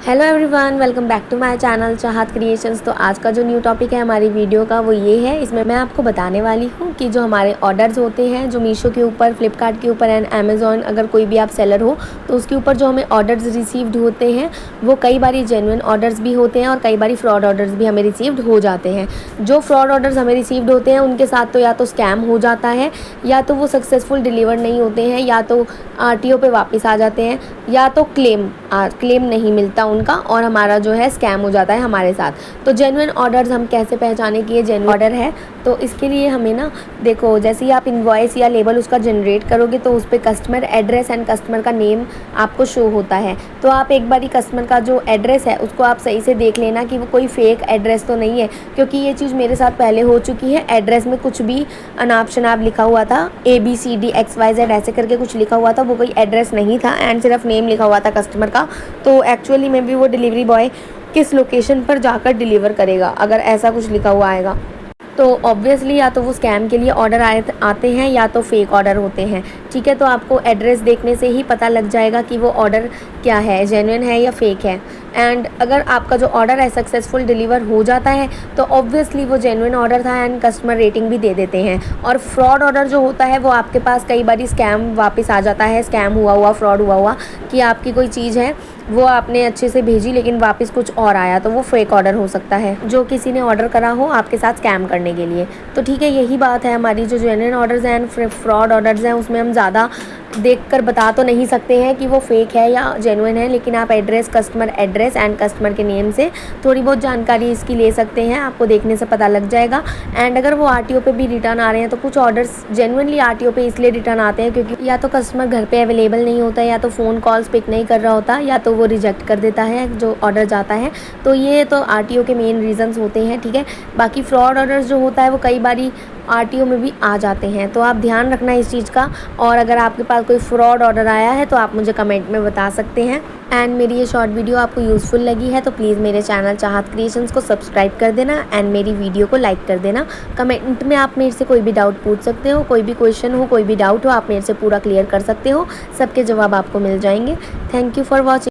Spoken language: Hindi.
Hello everyone, welcome back to my channel Chahat creations. तो आज का जो न्यू टॉपिक है हमारी वीडियो का वो ये है। इसमें मैं आपको बताने वाली हूँ कि जो हमारे ऑर्डर्स होते हैं जो मीशो के ऊपर, फ्लिपकार्ट के ऊपर एंड अमेज़ॉन, अगर कोई भी आप सेलर हो तो उसके ऊपर जो हमें ऑर्डर्स रिसीव्ड होते हैं वो कई बारी जेन्युइन ऑर्डर्स भी होते हैं और कई बारी फ्रॉड ऑर्डर्स भी हमें रिसीव्ड हो जाते हैं। जो फ्रॉड ऑर्डर्स हमें रिसीव्ड होते हैं उनके साथ तो या तो स्कैम हो जाता है, या तो वो सक्सेसफुल डिलीवर नहीं होते हैं, या तो RTO पे वापस आ जाते हैं, या तो क्लेम नहीं मिलता उनका और हमारा जो है स्कैम हो जाता है हमारे साथ। तो जेन्युइन ऑर्डर्स हम कैसे पहचाने कि ये जेन्युइन ऑर्डर है? तो इसके लिए हमें ना देखो, जैसे ही आप इनवॉइस या लेबल उसका जनरेट करोगे तो उस पर कस्टमर एड्रेस एंड कस्टमर का नेम आपको शो होता है। तो आप एक बारी कस्टमर का जो एड्रेस है उसको आप सही से देख लेना कि वो कोई फेक एड्रेस तो नहीं है, क्योंकि ये चीज़ मेरे साथ पहले हो चुकी है। एड्रेस में कुछ भी अनाप शनाप लिखा हुआ था, ABCD XYZ ऐसे करके कुछ लिखा हुआ था, वो कोई एड्रेस नहीं था एंड सिर्फ नेम लिखा हुआ था कस्टमर का। तो एक्चुअली में भी वो डिलीवरी बॉय किस लोकेशन पर जाकर डिलीवर करेगा अगर ऐसा कुछ लिखा हुआ आएगा? तो ऑब्वियसली या तो वो स्कैम के लिए ऑर्डर आते हैं या तो फेक ऑर्डर होते हैं। ठीक है, तो आपको एड्रेस देखने से ही पता लग जाएगा कि वो ऑर्डर क्या है, जेन्युइन है या फेक है। एंड अगर आपका जो ऑर्डर है सक्सेसफुल डिलीवर हो जाता है तो ऑब्वियसली वो जेन्युइन ऑर्डर था एंड कस्टमर रेटिंग भी दे देते हैं। और फ्रॉड ऑर्डर जो होता है वो आपके पास कई बारी स्कैम वापस आ जाता है, स्कैम हुआ फ्रॉड हुआ कि आपकी कोई चीज़ है वो आपने अच्छे से भेजी लेकिन वापस कुछ और आया, तो वो फेक ऑर्डर हो सकता है जो किसी ने ऑर्डर करा हो आपके साथ स्कैम करने के लिए। तो ठीक है, यही बात है हमारी जो जेन्युइन ऑर्डर्स हैं एंड फ्रॉड ऑर्डर्स हैं उसमें हम ज़्यादा देखकर बता तो नहीं सकते हैं कि वो फेक है या जेन्युइन है, लेकिन आप कस्टमर एड्रेस एंड कस्टमर के नेम से थोड़ी बहुत जानकारी इसकी ले सकते हैं, आपको देखने से पता लग जाएगा। एंड अगर वो RTO पे भी रिटर्न आ रहे हैं तो कुछ ऑर्डर्स जेन्युइनली RTO पे इसलिए रिटर्न आते हैं क्योंकि या तो कस्टमर घर पे अवेलेबल नहीं होता, या तो फ़ोन कॉल्स पिक नहीं कर रहा होता, या तो वो रिजेक्ट कर देता है जो ऑर्डर जाता है। तो ये तो RTO के मेन रीज़न्स होते हैं। ठीक है, बाकी फ्रॉड ऑर्डर्स जो होता है वो कई बारी RTO में भी आ जाते हैं, तो आप ध्यान रखना इस चीज़ का। और अगर आपके पास कोई फ्रॉड ऑर्डर आया है तो आप मुझे कमेंट में बता सकते हैं। एंड मेरी ये शॉर्ट वीडियो आपको यूज़फुल लगी है तो प्लीज़ मेरे चैनल चाहत क्रिएशंस को सब्सक्राइब कर देना एंड मेरी वीडियो को लाइक कर देना। कमेंट में आप मेरे से कोई भी डाउट पूछ सकते हो, कोई भी क्वेश्चन हो, कोई भी डाउट हो आप मेरे से पूरा क्लियर कर सकते हो, सबके जवाब आपको मिल जाएंगे। Thank you for watching.